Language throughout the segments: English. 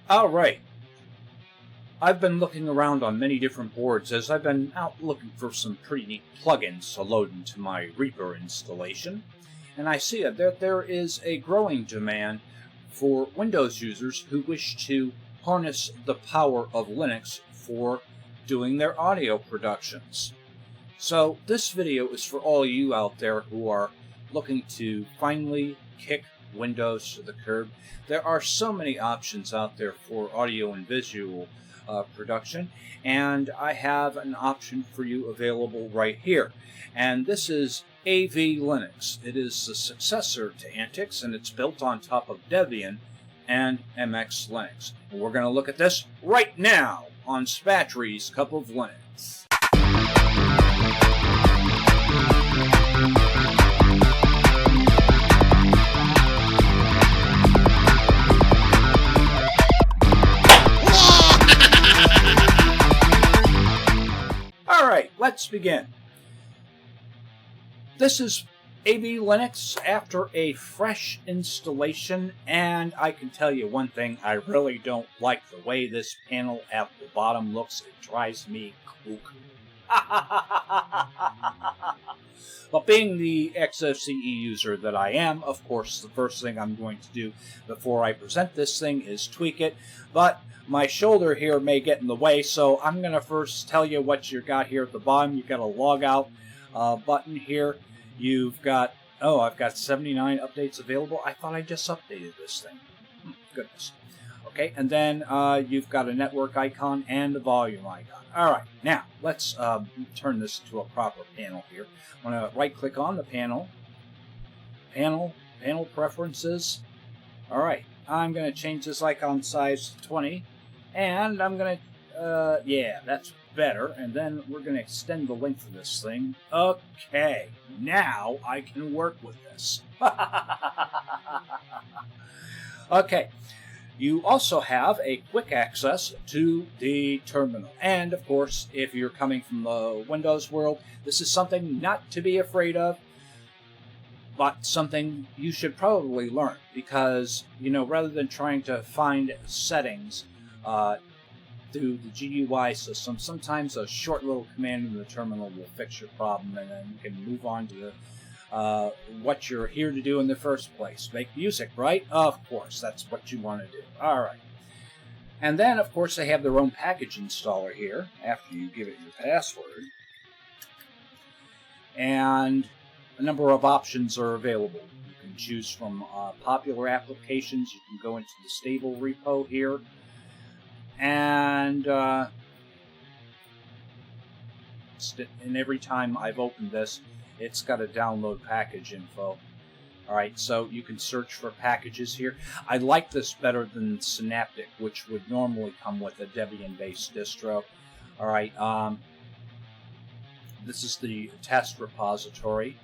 Alright, I've been looking around on many different boards as I've been out looking for some pretty neat plugins to load into my Reaper installation, and I see that there is a growing demand for Windows users who wish to harness the power of Linux for doing their audio productions. So this video is for all you out there who are looking to finally kick Windows to the curb. There are so many options out there for audio and visual production, and I have an option for you available right here. And this is AV Linux. It is the successor to Antix, and it's built on top of Debian and MX Linux. And we're going to look at this right now on Spatry's Cup of Linux. Alright, let's begin. This is AV Linux after a fresh installation, and I can tell you one thing, I really don't like the way this panel at the bottom looks. It drives me cuckoo. But being the XFCE user that I am, of course, the first thing I'm going to do before I present this thing is tweak it. But my shoulder here may get in the way, so I'm going to first tell you what you got here at the bottom. You've got a log out button here. You've got, I've got 79 updates available. I thought I just updated this thing. Goodness. Okay, and then you've got a network icon and a volume icon. All right, now let's turn this to a proper panel here. I'm going to right-click on the panel. Panel preferences. All right, I'm going to change this icon size to 20. And I'm going to, yeah, that's better. And then we're going to extend the length of this thing. Okay, now I can work with this. Okay, you also have a quick access to the terminal. And, of course, if you're coming from the Windows world, this is something not to be afraid of, but something you should probably learn. Because, rather than trying to find settings through the GUI system, sometimes a short little command in the terminal will fix your problem, and then you can move on to what you're here to do in the first place. Make music, right? Of course, that's what you want to do. All right. And then, of course, they have their own package installer here after you give it your password. And a number of options are available. You can choose from popular applications. You can go into the stable repo here. And every time I've opened this, it's got a download package info. Alright, so you can search for packages here. I like this better than Synaptic, which would normally come with a Debian-based distro. Alright, this is the test repository,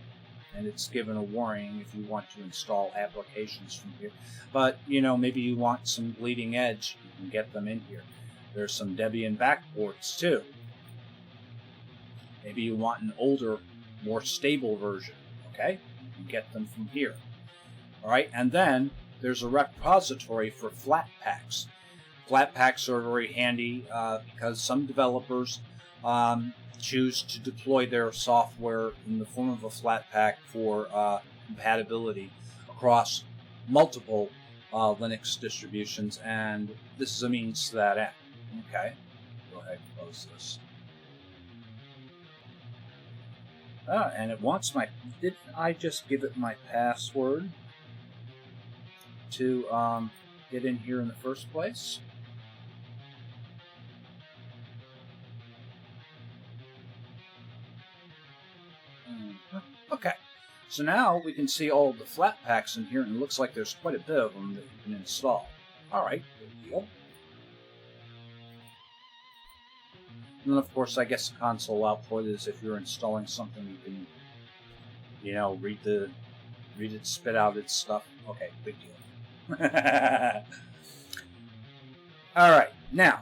and it's given a warning if you want to install applications from here. But, maybe you want some bleeding edge, you can get them in here. There's some Debian backports, too. Maybe you want an older, more stable version, okay? You can get them from here. Alright, and then there's a repository for Flatpaks. Flatpaks are very handy because some developers choose to deploy their software in the form of a Flatpak for compatibility across multiple Linux distributions, and this is a means to that end. Okay, go ahead and close this. And it wants my... Did I just give it my password to get in here in the first place? Okay, so now we can see all the Flatpaks in here, and it looks like there's quite a bit of them that you can install. Alright, good deal. And then, of course, I guess the console output is if you're installing something, you can, read it spit out its stuff. Okay, big deal. Alright, now,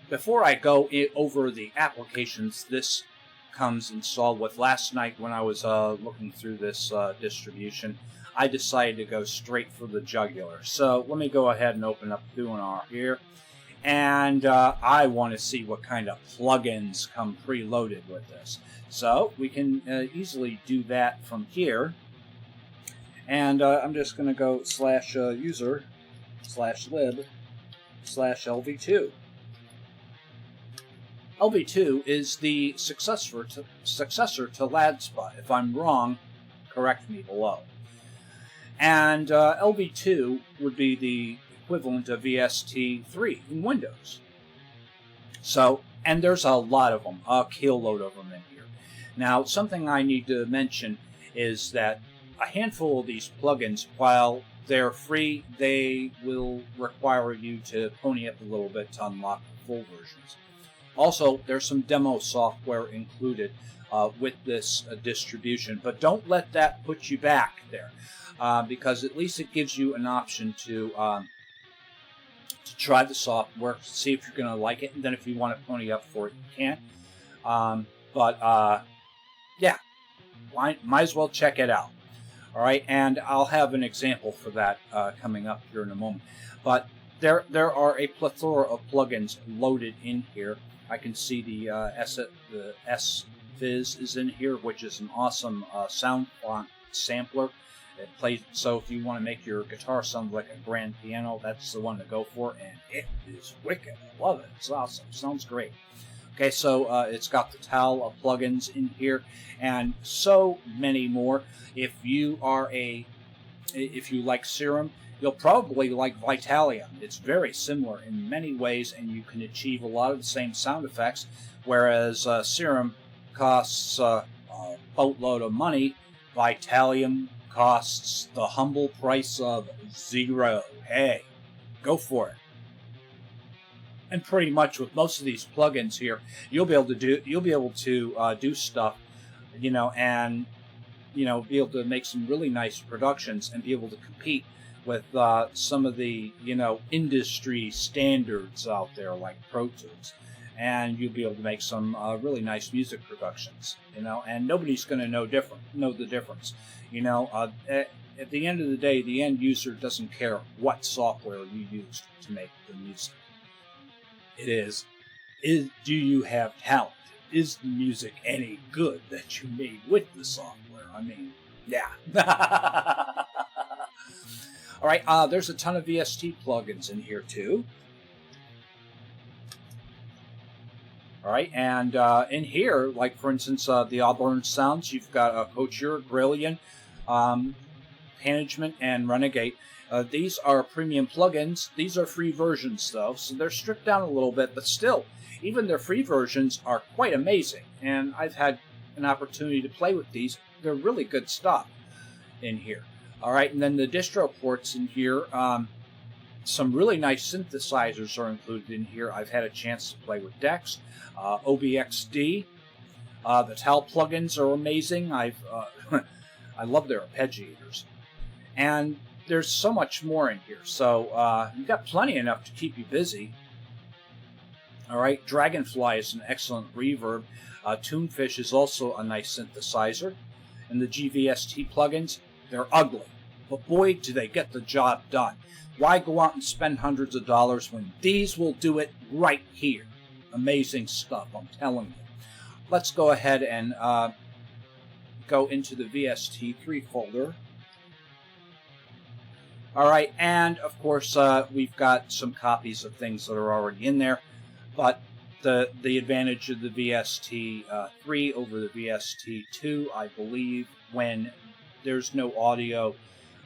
before I go over the applications this comes installed with, last night when I was looking through this distribution, I decided to go straight for the jugular. So let me go ahead and open up Thunar here. And I want to see what kind of plugins come preloaded with this. So we can easily do that from here. And I'm just going to go /user/lib/lv2. LV2 is the successor to LADSPA. If I'm wrong, correct me below. And LV2 would be the equivalent of VST3 in Windows. So, and there's a lot of them, a kiload of them in here. Now, something I need to mention is that a handful of these plugins, while they're free, they will require you to pony up a little bit to unlock the full versions. Also, there's some demo software included with this distribution, but don't let that put you back there, because at least it gives you an option to try the software, see if you're going to like it, and then if you want to pony up for it, you can. Yeah, might as well check it out. All right, and I'll have an example for that coming up here in a moment. But there are a plethora of plugins loaded in here. I can see the S-Fizz is in here, which is an awesome sound font sampler. It plays, so if you want to make your guitar sound like a grand piano, that's the one to go for, and it is wicked. I love it. It's awesome. Sounds great. Okay, so it's got the towel of plugins in here, and so many more. If you like Serum, you'll probably like Vitalium. It's very similar in many ways, and you can achieve a lot of the same sound effects, whereas Serum costs a boatload of money. Vitalium costs the humble price of $0. Hey, go for it. And pretty much with most of these plugins here, you'll be able to do stuff, and be able to make some really nice productions and be able to compete with some of the industry standards out there like Pro Tools, and you'll be able to make some really nice music productions, and nobody's going to know the difference. At the end of the day, the end user doesn't care what software you used to make the music. It is do you have talent? Is the music any good that you made with the software? I mean, yeah. All right, there's a ton of VST plugins in here too. All right, and in here, like for instance, the Auburn Sounds, you've got Couture, Brilliant, Management, and Renegade. These are premium plugins. These are free versions, though, so they're stripped down a little bit, but still, even their free versions are quite amazing, and I've had an opportunity to play with these. They're really good stuff in here. All right, and then the distro ports in here, some really nice synthesizers are included in here. I've had a chance to play with Dex, OBXD. The TAL plugins are amazing. I love their arpeggiators. And there's so much more in here, so you've got plenty enough to keep you busy. All right, Dragonfly is an excellent reverb. Tunefish is also a nice synthesizer. And the GVST plugins, they're ugly, but boy, do they get the job done. Why go out and spend hundreds of dollars when these will do it right here? Amazing stuff, I'm telling you. Let's go ahead and go into the VST3 folder. All right, and of course we've got some copies of things that are already in there, but the advantage of the VST3 over the VST2, I believe, when there's no audio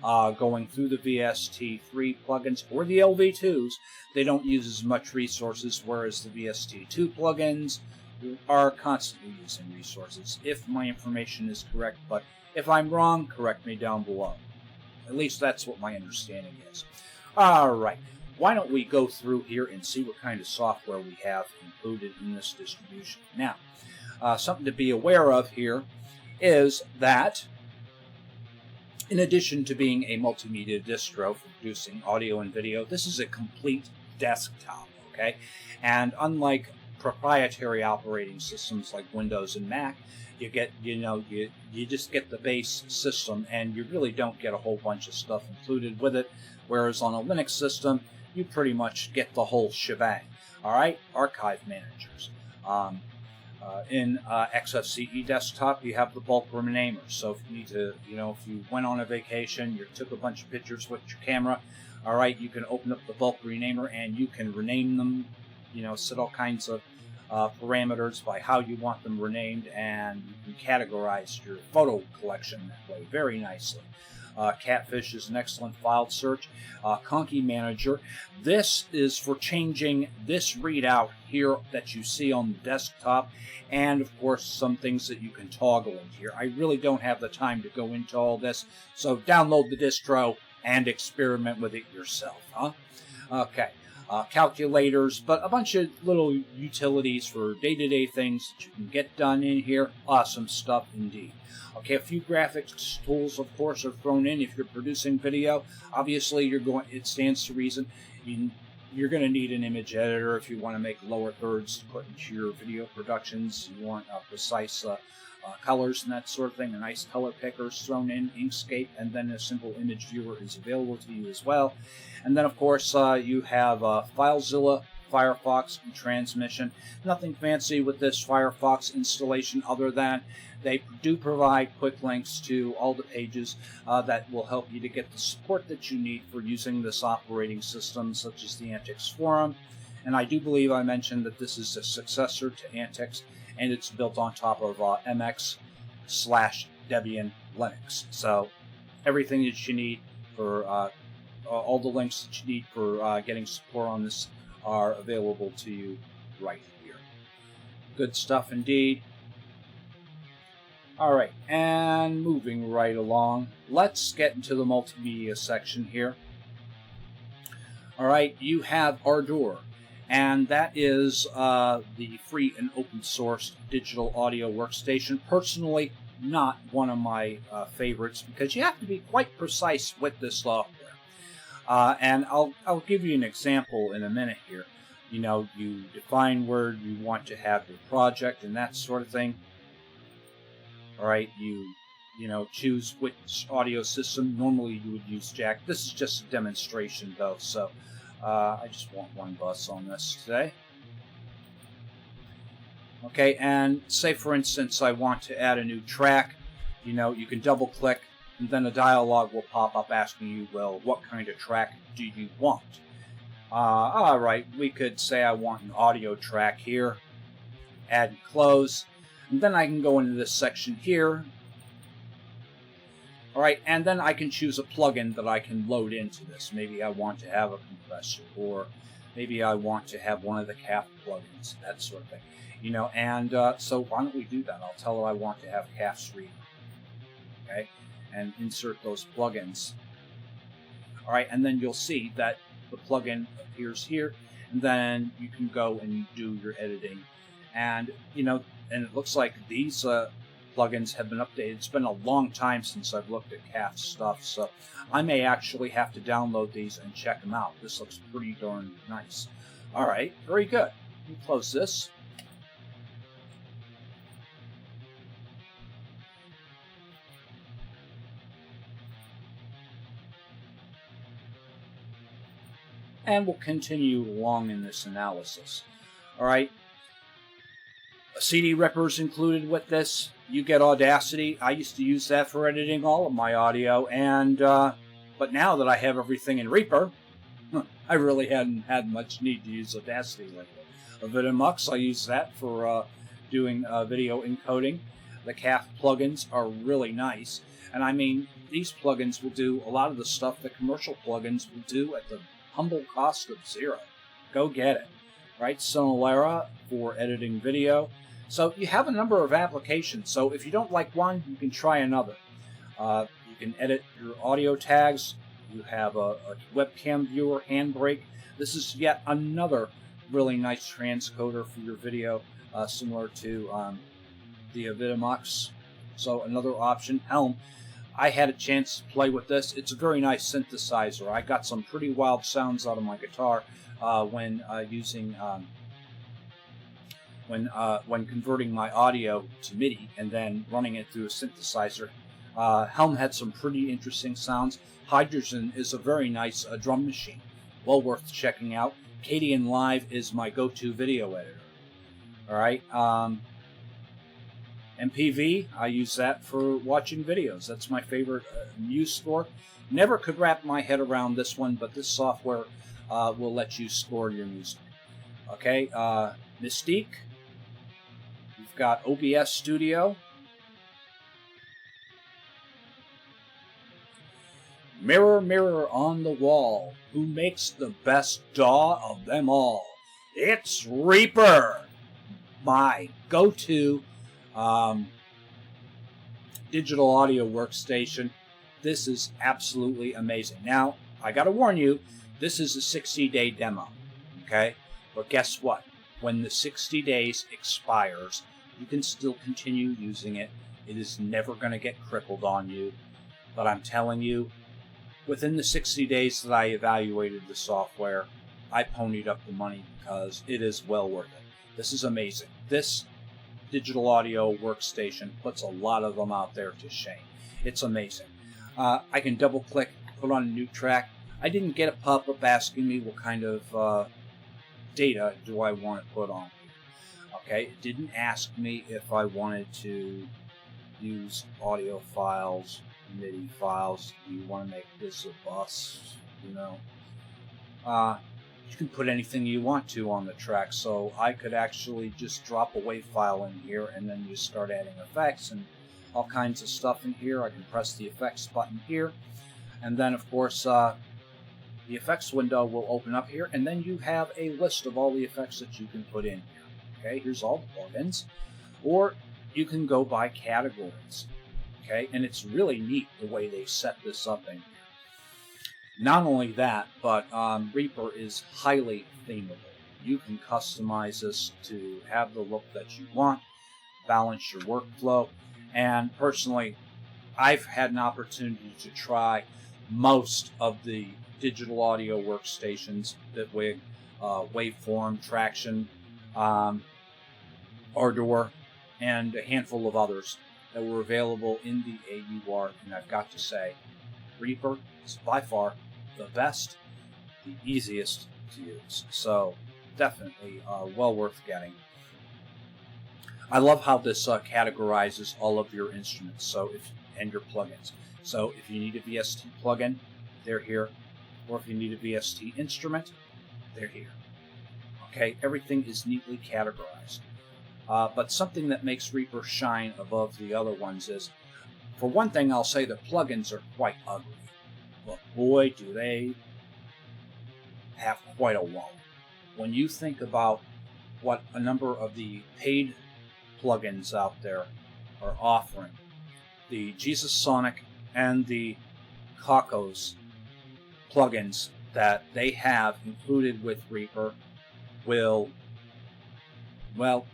going through the VST3 plugins or the LV2s, they don't use as much resources, whereas the VST2 plugins are constantly using resources, if my information is correct, but if I'm wrong, correct me down below. At least that's what my understanding is. All right, why don't we go through here and see what kind of software we have included in this distribution. Now, something to be aware of here is that in addition to being a multimedia distro for producing audio and video, this is a complete desktop, okay? And unlike proprietary operating systems like Windows and Mac, you get, you just get the base system, and you really don't get a whole bunch of stuff included with it. Whereas on a Linux system, you pretty much get the whole shebang. All right, archive managers. In XFCE desktop, you have the bulk renamer. So if you need to, if you went on a vacation, you took a bunch of pictures with your camera, all right, you can open up the bulk renamer and you can rename them, set all kinds of parameters by how you want them renamed, and you can categorize your photo collection that way very nicely. Catfish is an excellent file search. Conky Manager. This is for changing this readout here that you see on the desktop, and of course some things that you can toggle in here. I really don't have the time to go into all this, so download the distro and experiment with it yourself, huh? Okay. Calculators, but a bunch of little utilities for day-to-day things that you can get done in here. Awesome stuff indeed. Okay, a few graphics tools, of course, are thrown in if you're producing video. Obviously, it stands to reason you're going to need an image editor if you want to make lower thirds to put into your video productions. You want precise colors and that sort of thing. A nice color picker is thrown in, Inkscape, and then a simple image viewer is available to you as well. And then, of course, you have FileZilla, Firefox, and Transmission. Nothing fancy with this Firefox installation other than they do provide quick links to all the pages that will help you to get the support that you need for using this operating system, such as the Antics Forum. And I do believe I mentioned that this is a successor to Antics, and it's built on top of MX/Debian Linux. So everything that you need for all the links that you need for getting support on this are available to you right here. Good stuff indeed. All right, and moving right along, let's get into the multimedia section here. All right, you have Ardour, and that is the free and open source digital audio workstation. Personally, not one of my favorites, because you have to be quite precise with this software. And I'll give you an example in a minute here. You define where you want to have your project and that sort of thing. All right, you choose which audio system. Normally you would use Jack. This is just a demonstration though, so I just want one bus on this today. Okay, and say for instance I want to add a new track. You can double click, and then a dialog will pop up asking you, well, what kind of track do you want? All right, we could say I want an audio track here. Add and close. And then I can go into this section here. All right, and then I can choose a plugin that I can load into this. Maybe I want to have a compressor, or maybe I want to have one of the CAF plugins, that sort of thing. So why don't we do that? I'll tell her I want to have CAF's reader. Okay, and insert those plugins. All right, and then you'll see that the plugin appears here, and then you can go and do your editing. And, and it looks like these plugins have been updated. It's been a long time since I've looked at CAF stuff, so I may actually have to download these and check them out. This looks pretty darn nice. All right, very good. Let me close this. And we'll continue along in this analysis. All right. A CD ripper is included with this. You get Audacity. I used to use that for editing all of my audio, and but now that I have everything in Reaper, I really hadn't had much need to use Audacity lately. Vitamux, I use that for doing video encoding. The CAF plugins are really nice, and I mean these plugins will do a lot of the stuff that commercial plugins will do at the humble cost of $0. Go get it. Right? Sonolera for editing video. So you have a number of applications. So if you don't like one, you can try another. You can edit your audio tags. You have a webcam viewer, Handbrake. This is yet another really nice transcoder for your video, similar to the Vitamux. So another option, Helm. I had a chance to play with this. It's a very nice synthesizer. I got some pretty wild sounds out of my guitar when when converting my audio to MIDI and then running it through a synthesizer. Helm had some pretty interesting sounds. Hydrogen is a very nice drum machine, well worth checking out. Kadian Live is my go-to video editor. All right, MPV, I use that for watching videos. That's my favorite Muse score. Never could wrap my head around this one, but this software will let you score your music. Okay, Mystique. We've got OBS Studio. Mirror, mirror on the wall, who makes the best DAW of them all? It's Reaper, my go-to digital audio workstation. This is absolutely amazing. Now, I gotta warn you, this is a 60-day demo, okay? But guess what? When the 60 days expires, you can still continue using it. It is never going to get crippled on you. But I'm telling you, within the 60 days that I evaluated the software, I ponied up the money because it is well worth it. This is amazing. This digital audio workstation puts a lot of them out there to shame. It's amazing. I can double click, put on a new track. I didn't get a pop-up asking me what kind of data do I want to put on. Okay, it didn't ask me if I wanted to use audio files, MIDI files. Do you want to make this a bus? You know, you can put anything you want to on the track. So I could actually just drop a WAV file in here, and then you start adding effects and all kinds of stuff in here. I can press the effects button here, and then of course the effects window will open up here, and then you have a list of all the effects that you can put in here. Okay, here's all the plugins. Or you can go by categories. Okay, and it's really neat the way they set this up in here. Not only that, but Reaper is highly themable. You can customize this to have the look that you want, balance your workflow, and personally, I've had an opportunity to try most of the digital audio workstations, Bitwig, Waveform, Traction, Ardor, and a handful of others that were available in the AUR, and I've got to say, Reaper is by far the best, the easiest to use. So definitely well worth getting. I love how this categorizes all of your instruments and your plugins. So if you need a VST plugin, they're here. Or if you need a VST instrument, they're here. Okay, everything is neatly categorized. But something that makes Reaper shine above the other ones is, for one thing, I'll say the plugins are quite ugly. But boy, do they have quite a wallet. When you think about what a number of the paid plugins out there are offering, the Jesus Sonic and the Kakos plugins that they have included with Reaper will, well,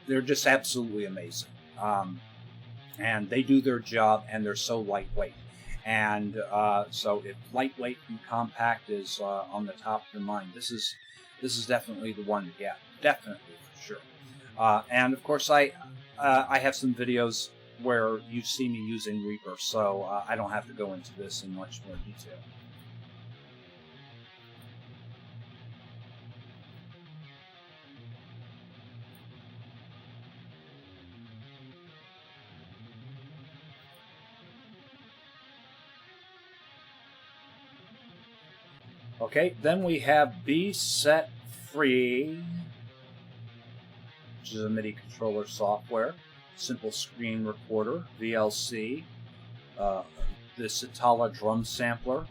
they're just absolutely amazing. And they do their job, and they're so lightweight. And so if lightweight and compact is on the top of your mind, this is definitely the one to get. Definitely, for sure. And of course, I have some videos where you see me using Reaper, so I don't have to go into this in much more detail. Okay, then we have Beset Free, which is a MIDI controller software, simple screen recorder, VLC, the Sitala drum sampler.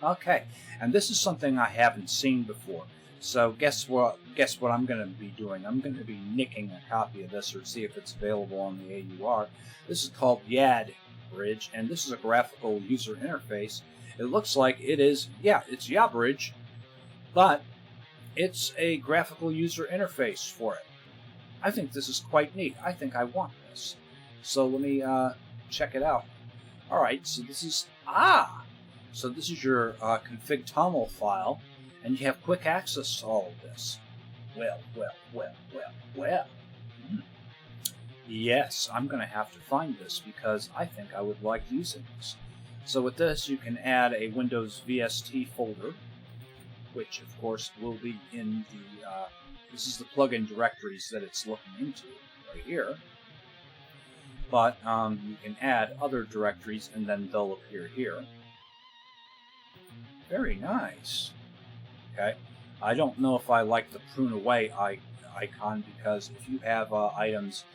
Okay, and this is something I haven't seen before. So guess what I'm going to be doing? I'm going to be nicking a copy of this or see if it's available on the AUR. This is called YAD Bridge, and this is a graphical user interface. It looks like it is, yeah, it's YA Bridge, but it's a graphical user interface for it. I think this is quite neat. I think I want this. So let me check it out. All right, so this is, so this is your config toml file, and you have quick access to all of this. well. Hmm. Yes, I'm going to have to find this because I think I would like using this. So with this, you can add a Windows VST folder, which of course will be in the, this is the plugin directories that it's looking into right here. But you can add other directories and then they'll appear here. Very nice. Okay. I don't know if I like the prune away icon because if you have items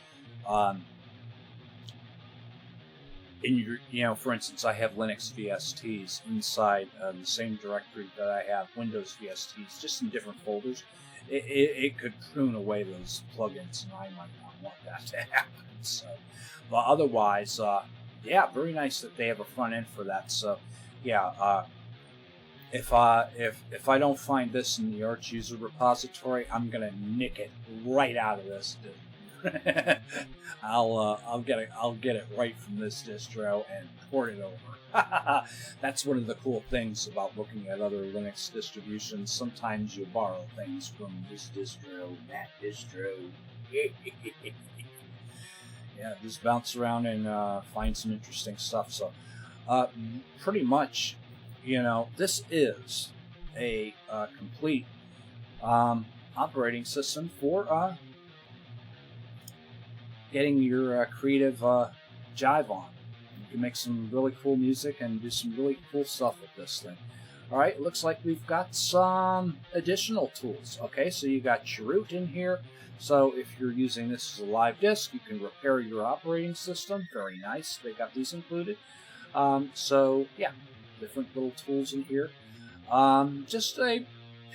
in your, for instance, I have Linux VSTs inside the same directory that I have Windows VSTs, just in different folders. It could prune away those plugins, and I might not want that to happen. So, but otherwise, yeah, very nice that they have a front end for that. So, yeah, if I don't find this in the Arch user repository, I'm gonna nick it right out of this. I'll get it right from this distro and port it over. That's one of the cool things about looking at other Linux distributions. Sometimes you borrow things from this distro, that distro. Yeah, just bounce around and find some interesting stuff. So, pretty much, this is a complete operating system for getting your creative jive on. You can make some really cool music and do some really cool stuff with this thing. All right, looks like we've got some additional tools. Okay, so you got Chroot in here. So if you're using this as a live disk, you can repair your operating system. Very nice. They got these included. So yeah, different little tools in here. Just a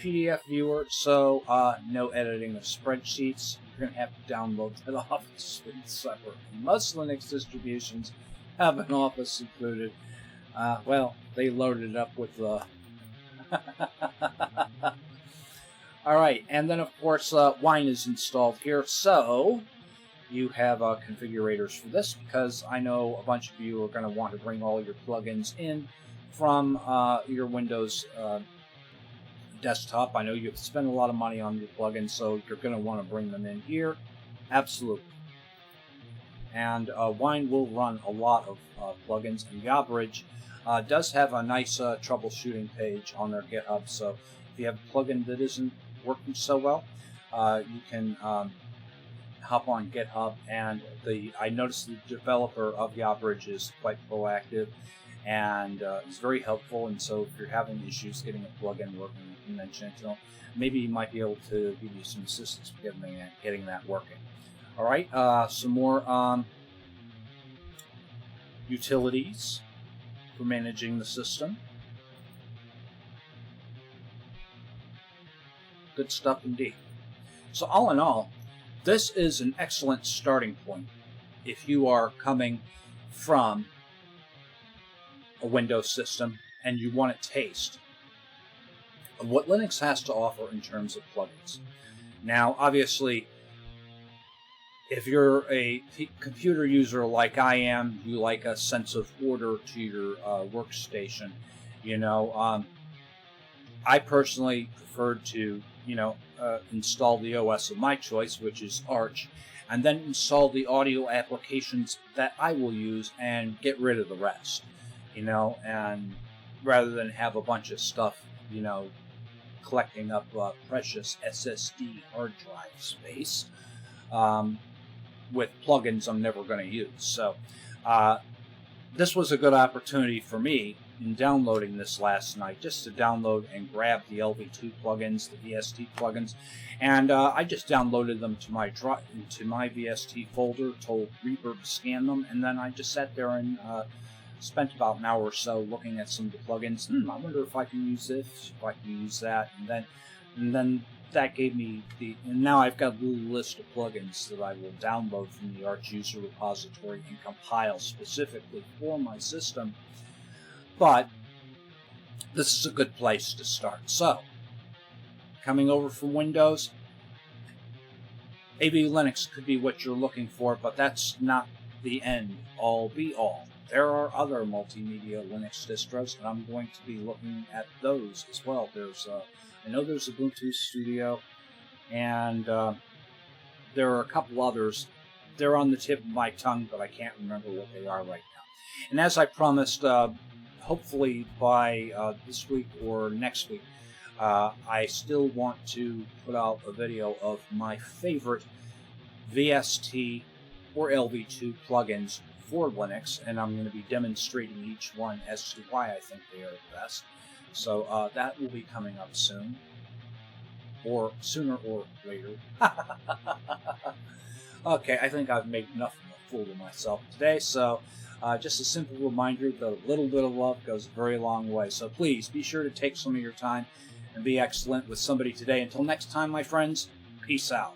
PDF viewer, so no editing of spreadsheets. You're going to have to download that Office separate. Most Linux distributions have an Office included. Well, they loaded it up with the... Alright, and then of course Wine is installed here, so you have configurators for this, because I know a bunch of you are going to want to bring all your plugins in from your Windows desktop. I know you spend a lot of money on your plugins, so you're going to want to bring them in here. Absolutely. And Wine will run a lot of plugins, and Yabridge does have a nice troubleshooting page on their GitHub, so if you have a plugin that isn't working so well, you can hop on GitHub, and I noticed the developer of Yabridge is quite proactive and is very helpful, and so if you're having issues getting a plugin working, you can mention it to them. Maybe he might be able to give you some assistance with getting that working. All right, some more utilities for managing the system. Good stuff indeed. So all in all, this is an excellent starting point if you are coming from a Windows system and you want to taste of what Linux has to offer in terms of plugins. Now, obviously, if you're a computer user like I am, you like a sense of order to your workstation. I personally preferred to, install the OS of my choice, which is Arch, and then install the audio applications that I will use and get rid of the rest. And rather than have a bunch of stuff, collecting up precious SSD hard drive space with plugins I'm never going to use. So this was a good opportunity for me in downloading this last night, just to download and grab the LV2 plugins, the VST plugins, and I just downloaded them to my VST folder, told Reaper to scan them, and then I just sat there and spent about an hour or so looking at some of the plugins. I wonder if I can use this, if I can use that, and then that gave me and now I've got a little list of plugins that I will download from the Arch user repository and compile specifically for my system. But this is a good place to start. So, coming over from Windows, AV Linux could be what you're looking for, but that's not the end all be all. There are other multimedia Linux distros, and I'm going to be looking at those as well. I know there's Ubuntu Studio. and there are a couple others. They're on the tip of my tongue, but I can't remember what they are right now. And as I promised, hopefully by this week or next week, I still want to put out a video of my favorite VST or LV2 plugins for Linux, and I'm going to be demonstrating each one as to why I think they are the best. So that will be coming up soon, or sooner or later. Okay, I think I've made enough of a fool of myself today, so just a simple reminder that a little bit of love goes a very long way. So please be sure to take some of your time and be excellent with somebody today. Until next time, my friends, peace out.